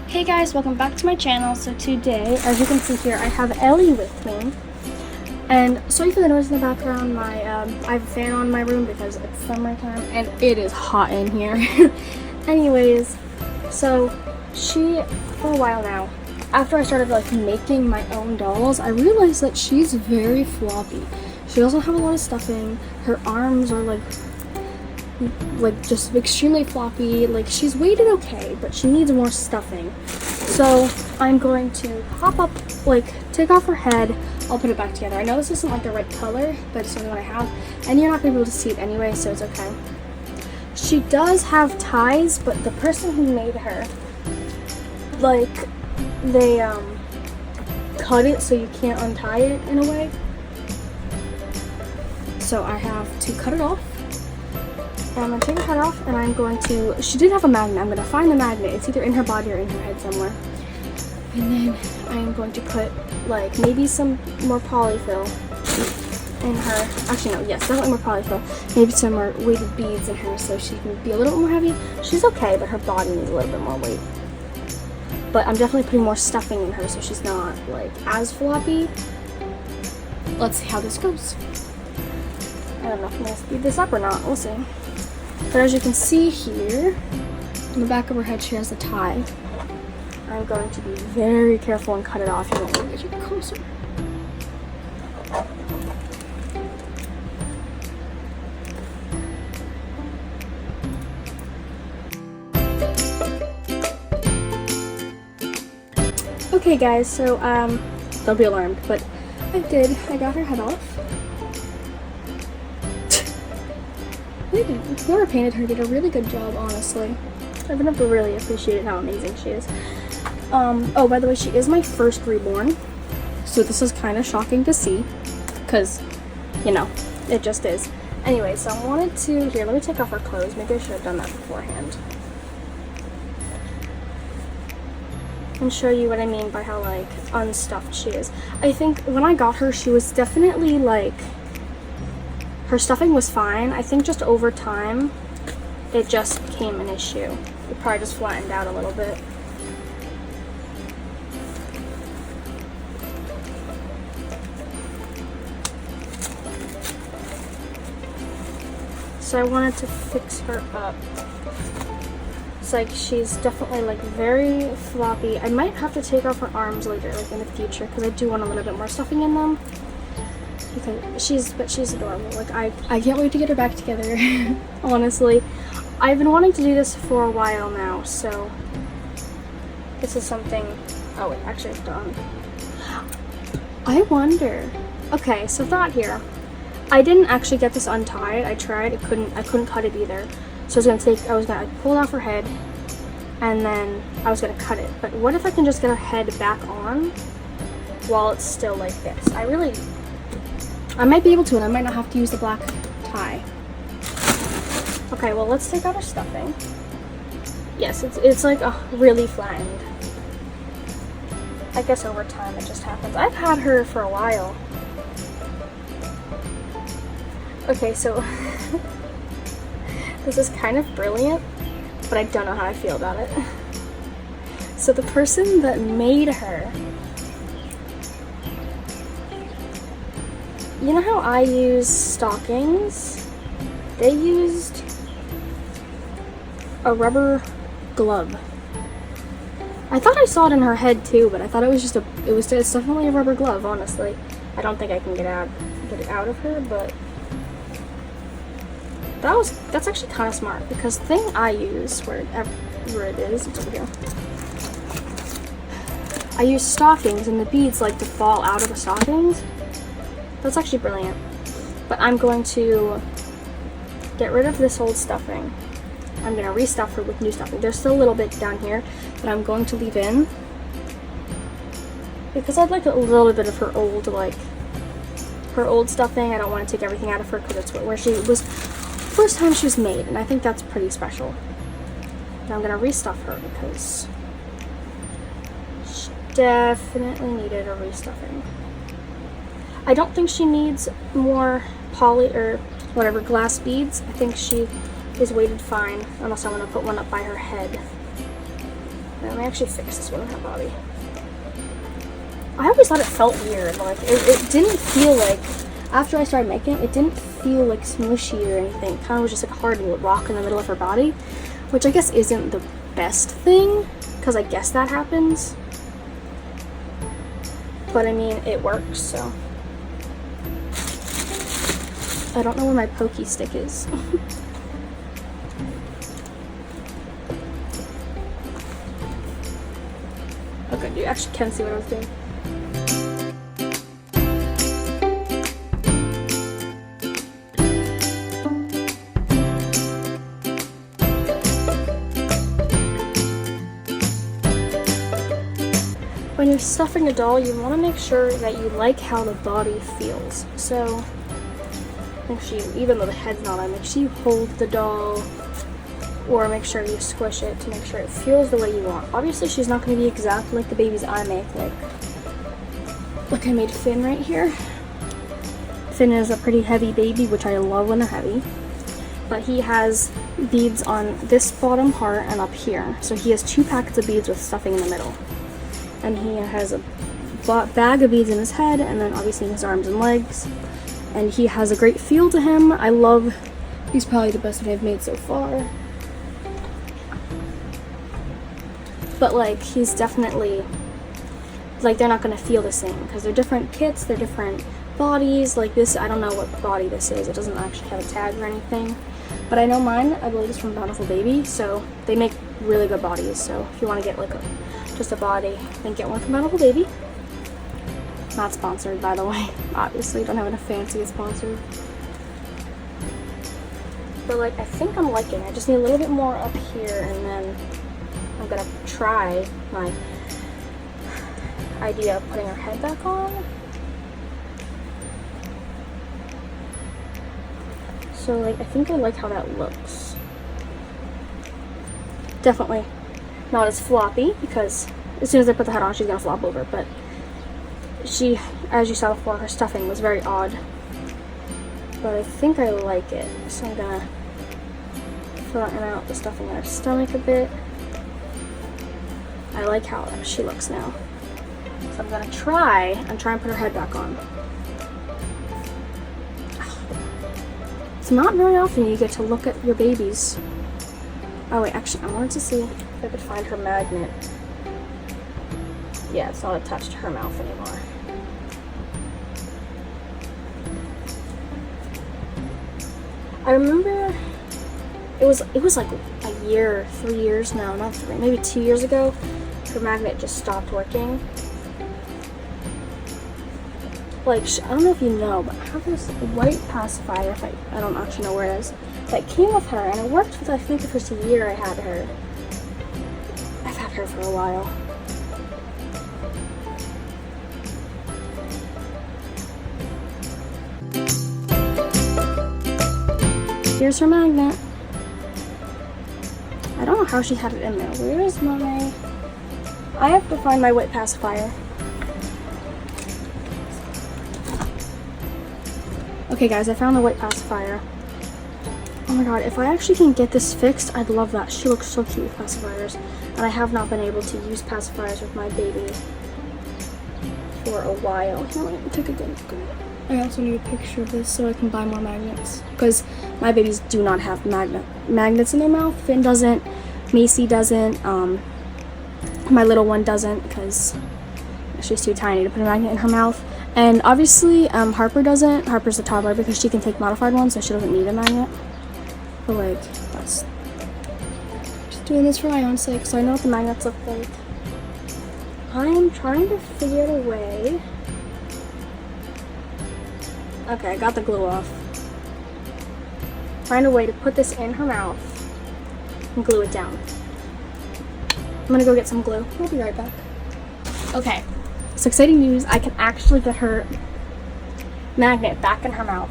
Hey guys, welcome back to my channel. So today, as you can see here, I have Ellie with me. And sorry for the noise in the background. I have a fan on in my room because it's summertime and it is hot in here. Anyways, so she, for a while now, after I started making my own dolls, I realized that she's very floppy. She doesn't have a lot of stuffing. Her arms are like just extremely floppy. Like, she's weighted okay, but she needs more stuffing. So I'm going to pop up, take off her head. I'll put it back together. I know this isn't the right color, but it's the only one I have, and you're not gonna be able to see it anyway, so it's okay. She does have ties, but the person who made her, they cut it so you can't untie it in a way. So I have to cut it off. And I'm going to take her head off, and I'm going to, she did have a magnet. I'm going to find the magnet. It's either in her body or in her head somewhere. And then I'm going to put, maybe some more polyfill in her. Actually, no, yes, definitely more polyfill. Maybe some more weighted beads in her so she can be a little bit more heavy. She's okay, but her body needs a little bit more weight. But I'm definitely putting more stuffing in her so she's not, as floppy. Let's see how this goes. I don't know if I'm going to speed this up or not. We'll see. But as you can see here, on the back of her head, she has a tie. I'm going to be very careful and cut it off. You won't get you closer. Okay, guys. So don't be alarmed, but I got her head off. Whoever painted her did a really good job, honestly. I've never really appreciated how amazing she is. Oh, by the way, she is my first reborn, so this is kind of shocking to see, because, it just is. Anyway, so I wanted to, here, let me take off her clothes. Maybe I should have done that beforehand. And show you what I mean by how, unstuffed she is. I think when I got her, she was definitely, her stuffing was fine. I think just over time, it just became an issue. It probably just flattened out a little bit. So I wanted to fix her up. It's she's definitely very floppy. I might have to take off her arms later, in the future, because I do want a little bit more stuffing in them. Because she's adorable. I can't wait to get her back together. Honestly, I've been wanting to do this for a while now, so this is something. Oh wait, actually it's done. I wonder. Okay, so thought here. I didn't actually get this untied. I tried. I couldn't cut it either. So I was gonna pull it off her head, and then I was gonna cut it. But what if I can just get her head back on while it's still like this? I might be able to, and I might not have to use the black tie. Okay, well, let's take out her stuffing. Yes, it's really flattened. I guess over time it just happens. I've had her for a while. Okay, so this is kind of brilliant, but I don't know how I feel about it. So the person that made her, you know how I use stockings? They used a rubber glove. I thought I saw it in her head too, but I thought it was it's definitely a rubber glove, honestly. I don't think I can get it out of her, but that's actually kind of smart, because the thing I use, wherever it is, it's over here. I use stockings, and the beads like to fall out of the stockings. That's actually brilliant. But I'm going to get rid of this old stuffing. I'm going to restuff her with new stuffing. There's still a little bit down here that I'm going to leave in, because I'd like a little bit of her old stuffing. I don't want to take everything out of her, because it's where she was first time she was made, and I think that's pretty special. Now I'm going to restuff her because she definitely needed a restuffing. I don't think she needs more glass beads. I think she is weighted fine, unless I'm going to put one up by her head. Okay, let me actually fix this one in her body. I always thought it felt weird. Like, it didn't feel like, after I started making it, it didn't feel like smushy or anything. It kind of was just like a hard rock in the middle of her body, which I guess isn't the best thing, because I guess that happens. But I mean, it works, so. I don't know where my pokey stick is. Okay, you actually can see what I was doing. When you're stuffing a doll, you want to make sure that you like how the body feels. So, make sure you, even though the head's not on, make sure you hold the doll, or make sure you squish it to make sure it feels the way you want. Obviously, she's not going to be exactly like the babies I make. Like I made Finn right here. Finn is a pretty heavy baby, which I love when they're heavy. But he has beads on this bottom part and up here. So he has 2 packets of beads with stuffing in the middle. And he has a bag of beads in his head, and then obviously in his arms and legs. And he has a great feel to him. I love, he's probably the best one I've made so far. But like, he's definitely, like, they're not gonna feel the same because they're different kits, they're different bodies. Like this, I don't know what body this is. It doesn't actually have a tag or anything. But I know mine, I believe, is from Bountiful Baby, so they make really good bodies. So if you want to get like just a body, then get one from Bountiful Baby. Not sponsored, by the way. Obviously, don't have enough fans to get sponsored. But like, I think I'm liking it. I just need a little bit more up here, and then I'm gonna try my idea of putting her head back on. So like, I think I like how that looks. Definitely not as floppy, because as soon as I put the head on, she's gonna flop over. But she, as you saw before, her stuffing was very odd. But I think I like it. So I'm gonna flatten out the stuffing in her stomach a bit. I like how she looks now. So I'm gonna try and put her head back on. It's not very often you get to look at your babies. Oh wait, actually, I wanted to see if I could find her magnet. Yeah, it's not attached to her mouth anymore. I remember it was like a year, 3 years now, not 3, maybe 2 years ago. Her magnet just stopped working. Like, I don't know if you know, but I have this white pacifier, I don't actually know where it is, that came with her, and it worked for, I think, the first year I had her. I've had her for a while. Here's her magnet. I don't know how she had it in there. Where is my... I have to find my white pacifier. Okay guys, I found the white pacifier. Oh my god, if I actually can get this fixed, I'd love that. She looks so cute with pacifiers. And I have not been able to use pacifiers with my baby for a while. Here, let me take a good look. I also need a picture of this so I can buy more magnets. Because my babies do not have magnets in their mouth. Finn doesn't, Macy doesn't, my little one doesn't, because she's too tiny to put a magnet in her mouth. And obviously, Harper doesn't. Harper's a toddler because she can take modified ones, so she doesn't need a magnet. But like, that's just doing this for my own sake, so I know what the magnets look like. I am trying to figure out a way. Okay, I got the glue off. Find a way to put this in her mouth and glue it down. I'm gonna go get some glue. I'll be right back. Okay. It's exciting news. I can actually get her magnet back in her mouth.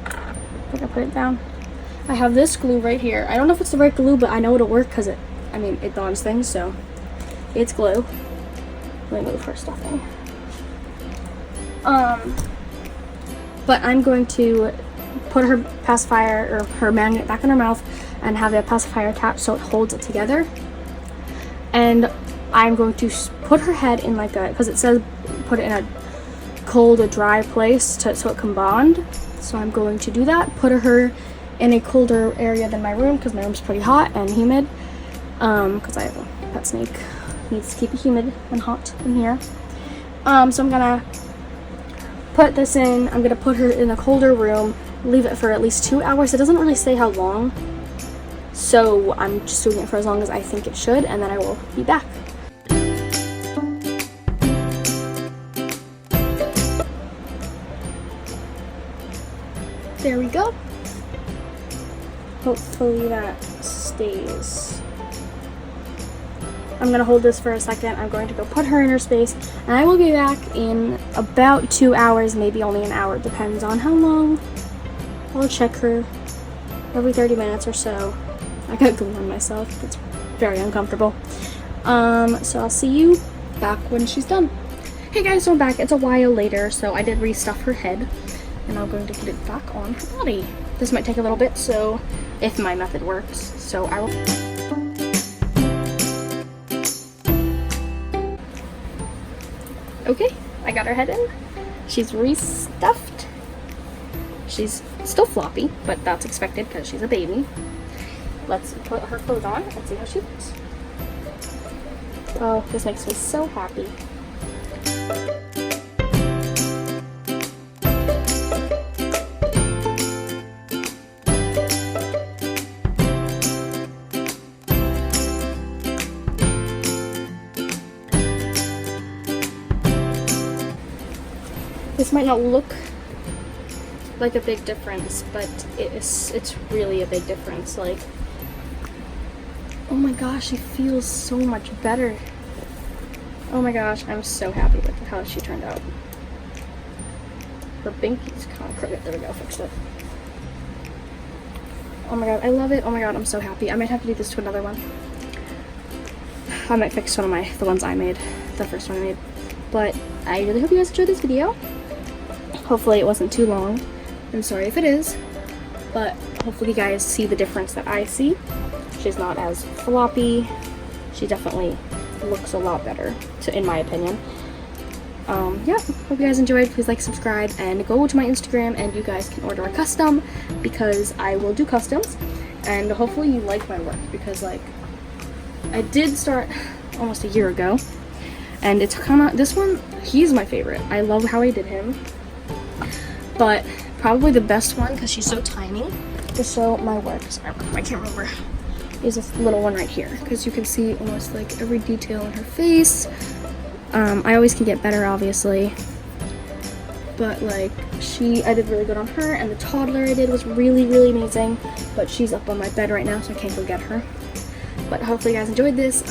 I think I put it down. I have this glue right here. I don't know if it's the right glue, but I know it'll work because it bonds things, so it's glue. Let me move her stuffing. But I'm going to put her pacifier or her magnet back in her mouth and have the pacifier attached so it holds it together. and I'm going to put her head in like a, because it says put it in a cold or dry place so it can bond. So I'm going to do that, put her in a colder area than my room, because my room's pretty hot and humid, because I have a pet snake. Needs to keep it humid and hot in here. So I'm gonna put this in. I'm gonna put her in a colder room, leave it for at least 2 hours. It doesn't really say how long, so I'm just doing it for as long as I think it should, and then I will be back. There we go. Hopefully that stays. I'm gonna hold this for a second. I'm going to go put her in her space, and I will be back in about 2 hours, maybe only an hour, depends on how long. I'll check her every 30 minutes or so. I got glue on myself. It's very uncomfortable. So I'll see you back when she's done. Hey guys, so I'm back. It's a while later, so I did restuff her head, and I'm going to put it back on her body. This might take a little bit, so if my method works, so I will. Okay, I got her head in. She's restuffed. She's still floppy, but that's expected because she's a baby. Let's put her clothes on and see how she looks. Oh, this makes me so happy. This might not look like a big difference, but it's really a big difference. Like, oh my gosh, she feels so much better. Oh my gosh, I'm so happy with how she turned out. Her binky's kind of crooked. There we go, fixed it. Oh my god, I love it. Oh my god, I'm so happy. I might have to do this to another one. I might fix one of the ones I made, the first one I made. But I really hope you guys enjoyed this video. Hopefully it wasn't too long. I'm sorry if it is, but hopefully you guys see the difference that I see. She's not as floppy. She definitely looks a lot better, in my opinion. Yeah, hope you guys enjoyed. Please like, subscribe, and go to my Instagram, and you guys can order a custom, because I will do customs. And hopefully you like my work, because like I did start almost a year ago, and it's kind of, this one, he's my favorite. I love how I did him. But probably the best one, because she's so tiny, to show my work, sorry, I can't remember, is this little one right here, because you can see almost like every detail in her face. I always can get better, obviously, but like I did really good on her, and the toddler I did was really, really amazing, but she's up on my bed right now, so I can't go get her. But hopefully you guys enjoyed this.